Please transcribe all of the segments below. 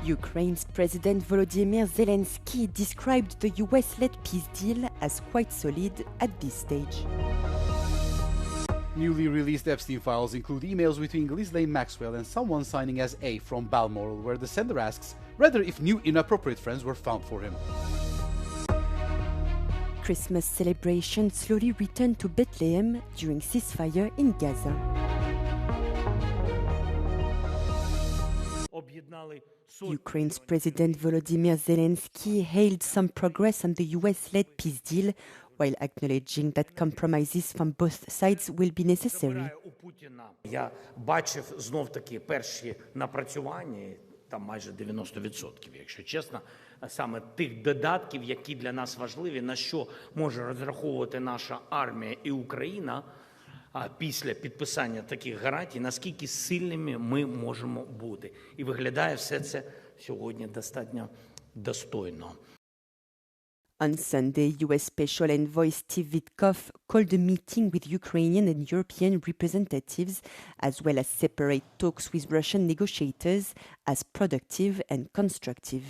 Ukraine's President Volodymyr Zelensky described the US-led peace deal as quite solid at this stage. Newly released Epstein files include emails between Ghislaine Maxwell and someone signing as A from Balmoral, where the sender asks whether if new inappropriate friends were found for him. Christmas celebrations slowly returned to Bethlehem during ceasefire in Gaza. Ukraine's President Volodymyr Zelensky hailed some progress on the US-led peace deal, while acknowledging that compromises from both sides will be necessary. Я бачив знов-таки перші напрацювання, там майже 90%, якщо чесно, саме тих додатків, які для нас важливі, на що може розраховувати наша армія і Україна після підписання таких гарантій, наскільки сильними ми можемо бути. І виглядає все це сьогодні достатньо достойно. On Sunday, US Special Envoy Steve Witkoff called a meeting with Ukrainian and European representatives, as well as separate talks with Russian negotiators, as productive and constructive.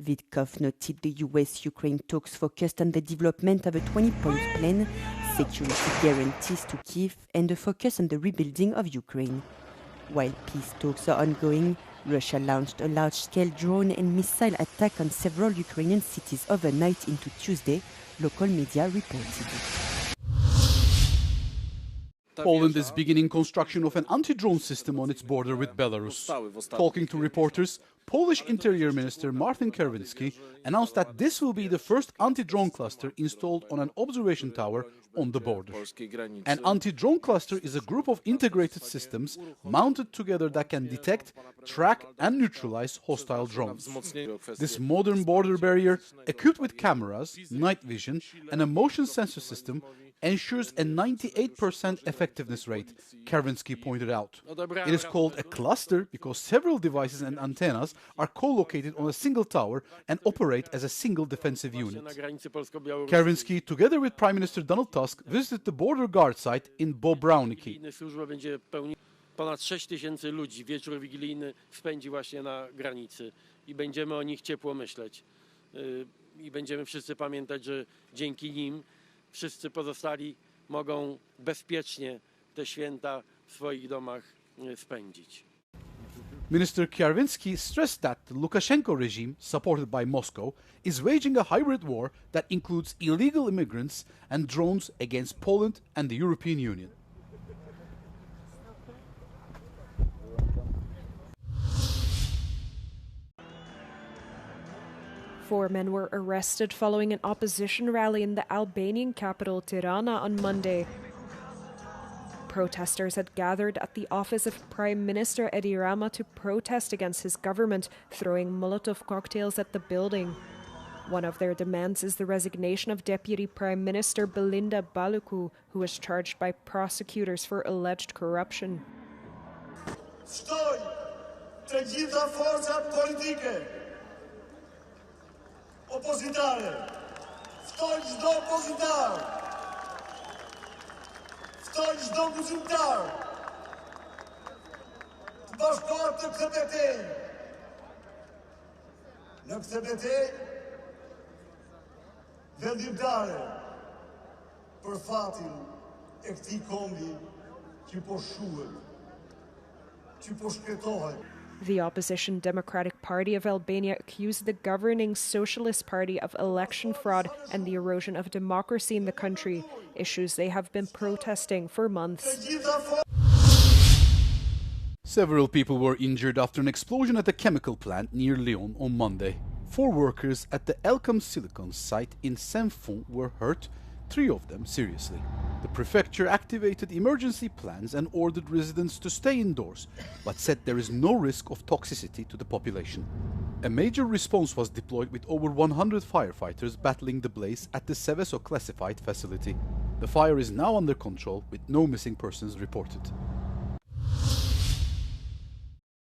Witkoff noted the US-Ukraine talks focused on the development of a 20-point plan, security guarantees to Kyiv, and a focus on the rebuilding of Ukraine. While peace talks are ongoing, Russia launched a large-scale drone and missile attack on several Ukrainian cities overnight into Tuesday, local media reported. Poland is beginning construction of an anti-drone system on its border with Belarus. Talking to reporters, Polish Interior Minister Martin Kierwiński announced that this will be the first anti-drone cluster installed on an observation tower on the border. An anti-drone cluster is a group of integrated systems mounted together that can detect, track and neutralize hostile drones. This modern border barrier, equipped with cameras, night vision and a motion sensor system, ensures a 98% effectiveness rate, Kierwiński pointed out. It is called a cluster because several devices and antennas are co-located on a single tower and operate as a single defensive unit. Kierwiński, together with Prime Minister Donald Tusk, visited the border guard site in Bobrowniki. Ponad 6 tysięcy ludzi wieczór wigilijny spędzi właśnie na granicy i będziemy o nich ciepło myśleć. I będziemy wszyscy pamiętać, że dzięki nim wszyscy pozostali mogą bezpiecznie te święta w swoich domach spędzić. Minister Kierwiński stressed that the Lukashenko regime, supported by Moscow, is waging a hybrid war that includes illegal immigrants and drones against Poland and the European Union. Four men were arrested following an opposition rally in the Albanian capital Tirana on Monday. Protesters had gathered at the office of Prime Minister Edi Rama to protest against his government, throwing Molotov cocktails at the building. One of their demands is the resignation of Deputy Prime Minister Belinda Baluku, who was charged by prosecutors for alleged corruption. Stoj të gjitha forcat politike opozitare. Stoj çdo opozitar. Stoj çdo guzimtar. Të bashkohet në këtë betejë. Në këtë betejë vendimtare për fatin e këtij kombi që po shuhet, që po shkëtohet. The opposition Democratic Party of Albania accused the governing Socialist Party of election fraud and the erosion of democracy in the country, issues they have been protesting for months. Several people were injured after an explosion at a chemical plant near Lyon on Monday. 4 workers at the Elcam Silicon site in Saint-Fond were hurt, 3 of them seriously. The prefecture activated emergency plans and ordered residents to stay indoors, but said there is no risk of toxicity to the population. A major response was deployed with over 100 firefighters battling the blaze at the Seveso classified facility. The fire is now under control with no missing persons reported.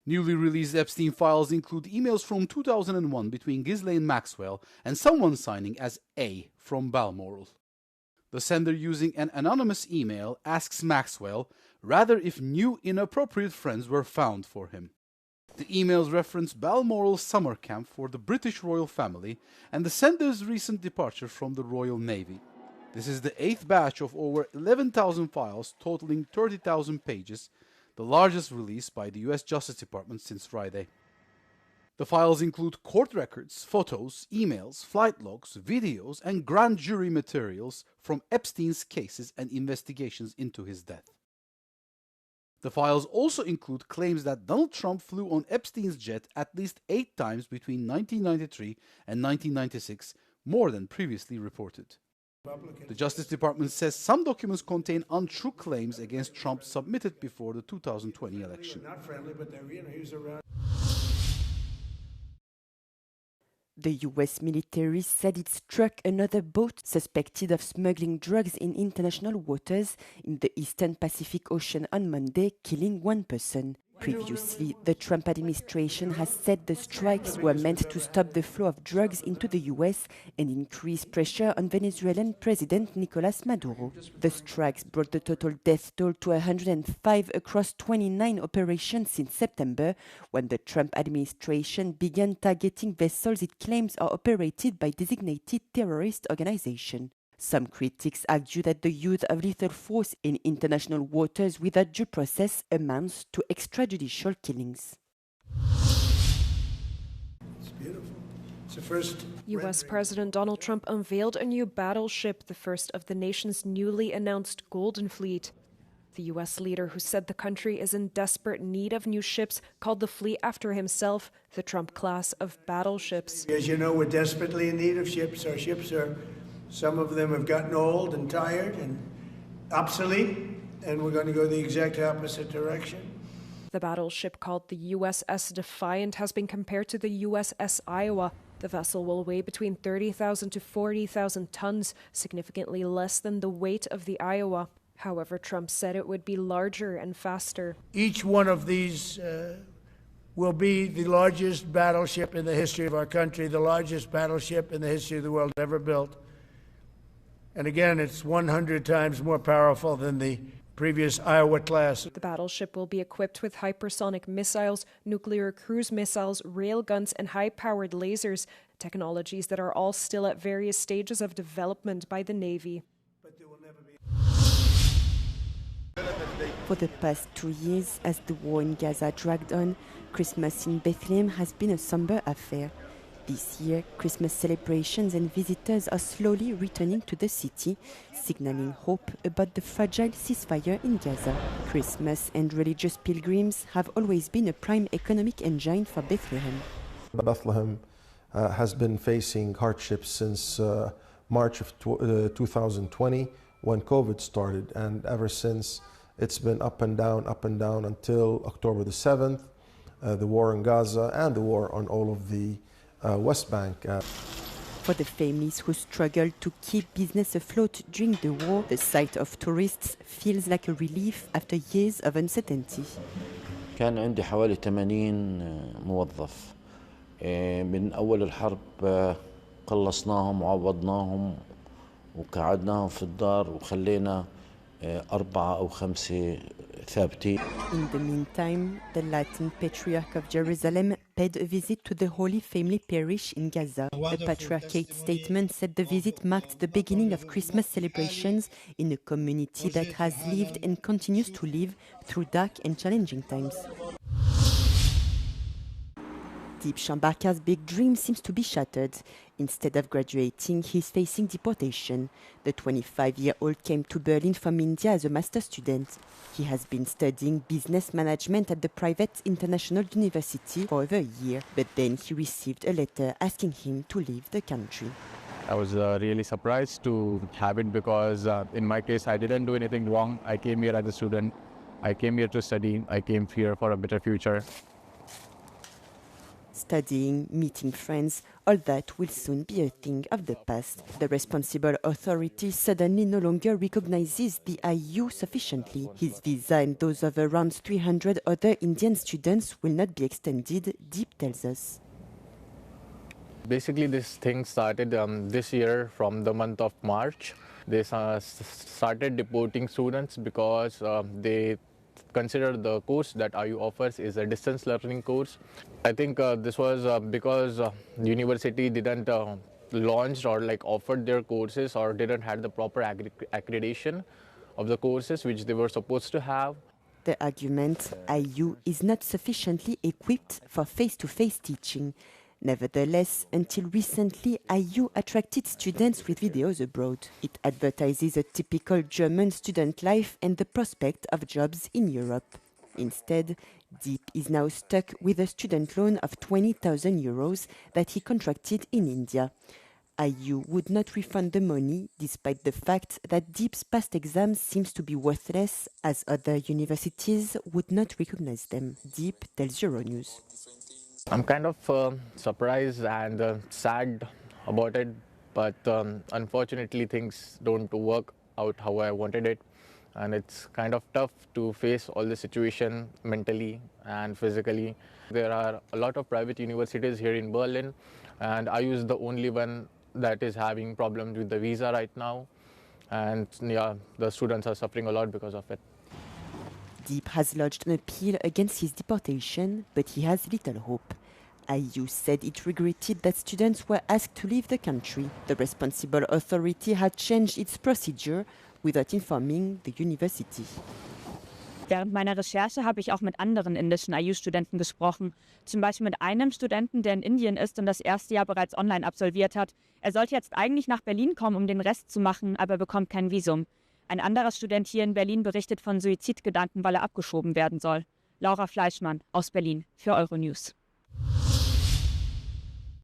Newly released Epstein files include emails from 2001 between Ghislaine Maxwell and someone signing as A from Balmoral. The sender, using an anonymous email, asks Maxwell rather if new inappropriate friends were found for him. The emails reference Balmoral summer camp for the British royal family and the sender's recent departure from the Royal Navy. This is the 8th batch of over 11,000 files totaling 30,000 pages, the largest release by the US Justice Department since Friday. The files include court records, photos, emails, flight logs, videos, and grand jury materials from Epstein's cases and investigations into his death. The files also include claims that Donald Trump flew on Epstein's jet at least 8 times between 1993 and 1996, more than previously reported. The Justice Department says some documents contain untrue claims against Trump submitted before the 2020 election. The US military said it struck another boat suspected of smuggling drugs in international waters in the Eastern Pacific Ocean on Monday, killing one person. Previously, the Trump administration has said the strikes were meant to stop the flow of drugs into the US and increase pressure on Venezuelan President Nicolas Maduro. The strikes brought the total death toll to 105 across 29 operations since September, when the Trump administration began targeting vessels it claims are operated by designated terrorist organizations. Some critics argue that the use of lethal force in international waters without due process amounts to extrajudicial killings. It's beautiful. It's the first. US President Donald Trump unveiled a new battleship, the first of the nation's newly announced Golden Fleet. The US leader, who said the country is in desperate need of new ships, called the fleet after himself, the Trump class of battleships. As you know, we're desperately in need of ships. Our ships are, some of them have gotten old and tired and obsolete, and we're going to go the exact opposite direction. The battleship, called the USS Defiant, has been compared to the USS Iowa. The vessel will weigh between 30,000 to 40,000 tons, significantly less than the weight of the Iowa. However, Trump said it would be larger and faster. Each one of these will be the largest battleship in the history of our country, the largest battleship in the history of the world ever built. And again, it's 100 times more powerful than the previous Iowa class. The battleship will be equipped with hypersonic missiles, nuclear cruise missiles, railguns, and high-powered lasers, technologies that are all still at various stages of development by the Navy. For the past 2 years, as the war in Gaza dragged on, Christmas in Bethlehem has been a somber affair. This year, Christmas celebrations and visitors are slowly returning to the city, signaling hope about the fragile ceasefire in Gaza. Christmas and religious pilgrims have always been a prime economic engine for Bethlehem. Bethlehem has been facing hardships since March of 2020, when COVID started, and ever since it's been up and down until October the 7th, the war in Gaza and the war on all of the West Bank. For the families who struggled to keep business afloat during the war, the sight of tourists feels like a relief after years of uncertainty. كان عندي حوالي 80 موظف من أول الحرب قلصناهم وعوضناهم وقعدناهم في الدار وخلينا 4 أو 5 ثابتين. In the meantime, the Latin Patriarch of Jerusalem paid a visit to the Holy Family Parish in Gaza. A patriarchate statement said the visit marked the beginning of Christmas celebrations in a community that has lived and continues to live through dark and challenging times. Deep Shambarka's big dream seems to be shattered. Instead of graduating, he's facing deportation. The 25-year-old came to Berlin from India as a master's student. He has been studying business management at the private international university for over a year, but then he received a letter asking him to leave the country. I was really surprised to have it because in my case, I didn't do anything wrong. I came here as a student. I came here to study. I came here for a better future. Studying, meeting friends, all that will soon be a thing of the past. The responsible authority suddenly no longer recognizes the IU sufficiently. His visa and those of around 300 other Indian students will not be extended, Deep tells us. Basically, this thing started this year from the month of March. They started deporting students because they consider the course that IU offers is a distance learning course. I think this was because the university didn't launched or like offered their courses or didn't have the proper accreditation of the courses which they were supposed to have. The argument, IU is not sufficiently equipped for face-to-face teaching. Nevertheless, until recently, IU attracted students with videos abroad. It advertises a typical German student life and the prospect of jobs in Europe. Instead, Deep is now stuck with a student loan of 20,000 euros that he contracted in India. IU would not refund the money, despite the fact that Deep's past exams seems to be worthless, as other universities would not recognize them. Deep tells Euronews. I'm kind of surprised and sad about it, but unfortunately things don't work out how I wanted it. And it's kind of tough to face all the situation mentally and physically. There are a lot of private universities here in Berlin, and IU is the only one that is having problems with the visa right now. And yeah, the students are suffering a lot because of it. Deep has lodged an appeal against his deportation, but he has little hope. IU said it regretted that students were asked to leave the country. The responsible authority had changed its procedure without informing the university. Während meiner Recherche habe ich auch mit anderen indischen IU-Studenten gesprochen. Zum Beispiel mit einem Studenten, der in Indien ist und das erste Jahr bereits online absolviert hat. Er sollte jetzt eigentlich nach Berlin kommen, um den Rest zu machen, aber bekommt kein Visum. Ein anderer Student hier in Berlin berichtet von Suizidgedanken, weil er abgeschoben werden soll. Laura Fleischmann aus Berlin für Euronews.